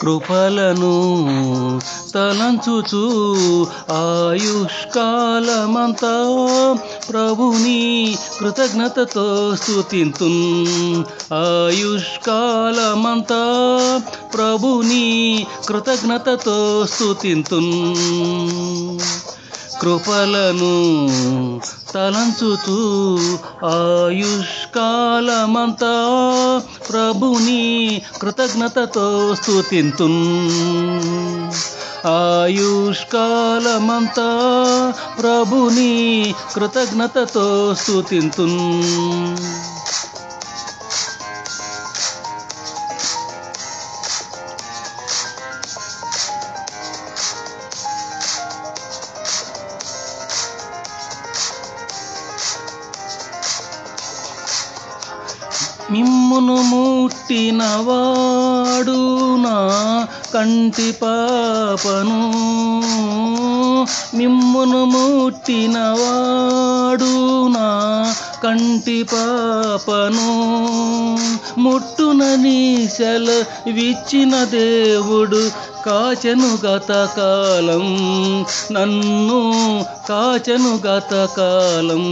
కృపలను తలంచుచు ఆయుష్కాలమంతా ప్రభుని కృతజ్ఞతతో స్తుతింతున్. ఆయుష్కాలమంతా ప్రభుని కృతజ్ఞతతో స్తుతింతున్. కృపలను తలంచుచు ఆయుష్కాలమంతా ప్రభుని కృతజ్ఞతతో స్తుతింతున్. ఆయుష్కాలమంతా ప్రభుని కృతజ్ఞతతో స్తుతింతున్. మిమ్మును ముట్టినవాడు నా కంటి పాపను. మిమ్మును ముట్టినవాడు నా కంటి పాపను. ముట్టునని సెలవిచ్చిన దేవుడు కాచెను గతకాలం. నన్ను కాచెను గతకాలం.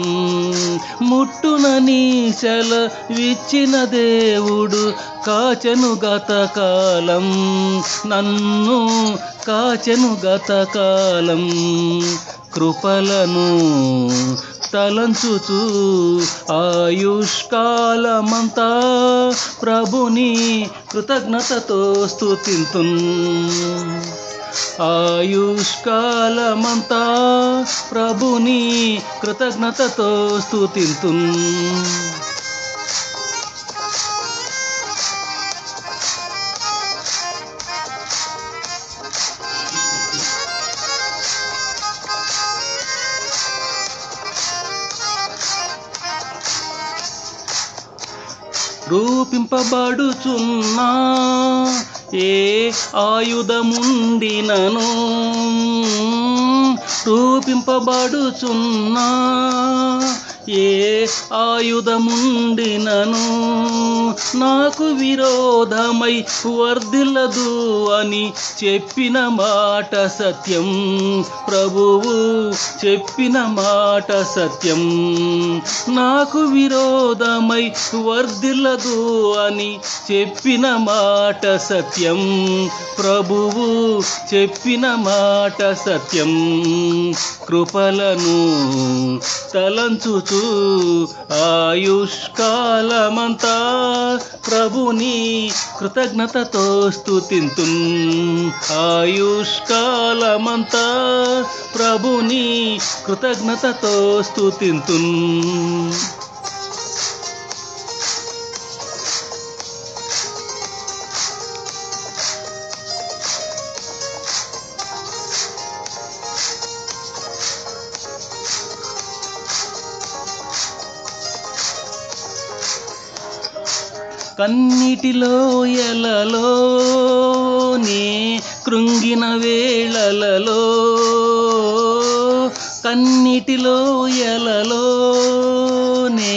ముట్టునని సెలవిచ్చిన దేవుడు కాచెను గతకాలం. నన్ను కాచెను గతకాలం. కృపలను తలంచుచు ఆయుష్కాలమంతా ప్రభుని కృతజ్ఞతతో స్తుతింతున్. ఆయుష్కాలమంతా ప్రభుని కృతజ్ఞతతో స్తుతింతున్. రూపింపబడుచున్నా ఏ ఆయుధముండినను. రూపింపబడుచున్నా ఏ ఆయుధముండినను నాకు విరోధమై వర్ధిల్లదు అని చెప్పిన మాట సత్యం. ప్రభువు చెప్పిన మాట సత్యం. నాకు విరోధమై వర్ధిల్లదు అని చెప్పిన మాట సత్యం. ప్రభువు చెప్పిన మాట సత్యం. కృపలను తలంచుచు ఆయుష్కాలమంతా ప్రభుని కృతజ్ఞతతో స్తుతింతున్. ఆయుష్కాలమంతా ప్రభుని కృతజ్ఞతతో స్తుతింతున్. కన్నీటిలో ఎలలోనే కృంగిన వేళలలో. కన్నీటిలో ఎలలోనే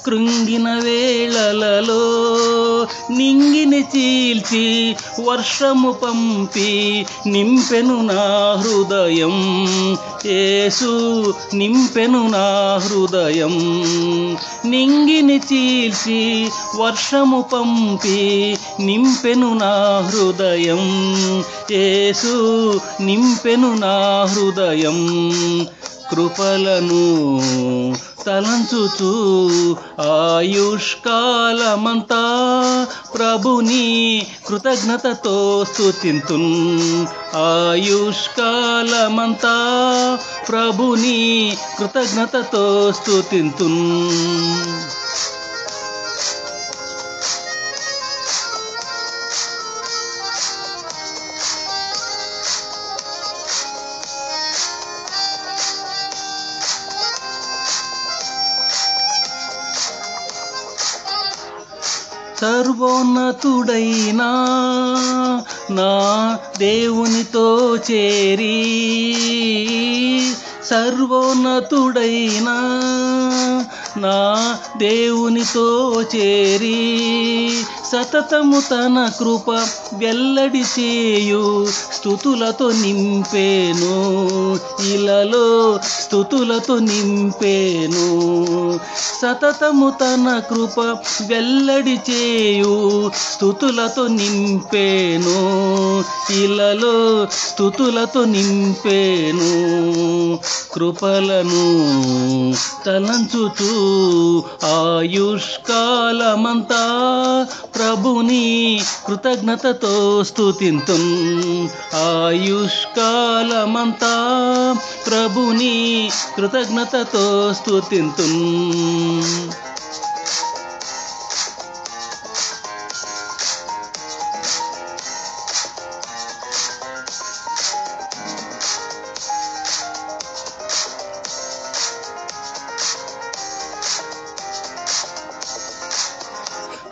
కృంగిన వేళలలో నింగిని చీల్చి వర్షము పంపి నింపెను నా హృదయం. యేసు నింపెను నా హృదయం. నింగిని చీల్చి వర్షము పంపి నింపెను నా హృదయం. యేసు నింపెను నా హృదయం. కృపలను తలంచుచు ఆయుష్కాలమంతా ప్రభుని కృతజ్ఞతతో స్తుతింతున్. ఆయుష్కాలమంతా ప్రభుని కృతజ్ఞతతో స్తుతింతున్. సర్వోన్నతుడైనా నా దేవునితో చేరి, సర్వోన్నతుడైనా నా దేవునితో చేరి సతతము తన కృప వెల్లడి చేయు స్తుతులతో నింపేను, ఇలలో స్తుతులతో నింపేను. సతతము తన కృప వెల్లడి చేయు స్తుతులతో నింపేను, ఇలలో స్తుతులతో నింపేను. కృపలను తలంచుచు ఆయుష్కాలమంతా ప్రభుని కృతజ్ఞతతో స్తుతింతున్. ఆయుష్కాలమంతా ప్రభుని కృతజ్ఞతతో స్తుతింతున్.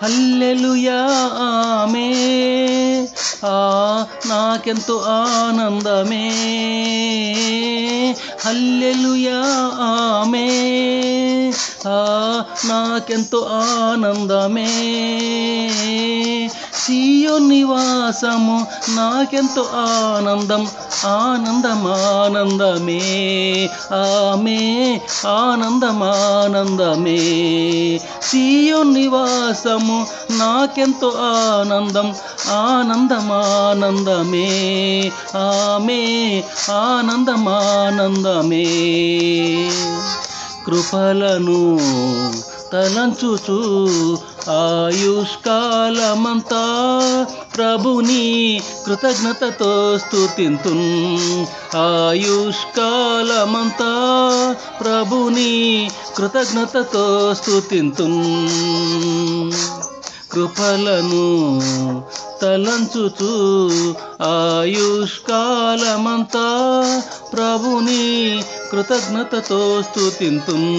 హల్లెలూయా ఆమేన్, నాకెంతో ఆనందమే. హల్లెలూయా ఆమేన్, నాకెంతో ఆనందమే. సియోను నివాసము నాకెంతో ఆనందం, ఆనందం ఆనందమే. ఆమె ఆనందం ఆనందమే. సియోను నివాసము నాకెంతో ఆనందం, ఆనందం ఆనందమే. ఆమె ఆనందం ఆనందమే. కృపలను తలంచుచు ఆయుష్కాలమంతా ప్రభుని కృతజ్ఞతతో స్తుతింతున్. ఆయుష్కాలమంతా ప్రభుని కృతజ్ఞతతో స్తుతింతున్. కృపలను తలంచుచు ఆయుష్కాలమంతా ప్రభుని కృతజ్ఞతతో స్తుతింతున్.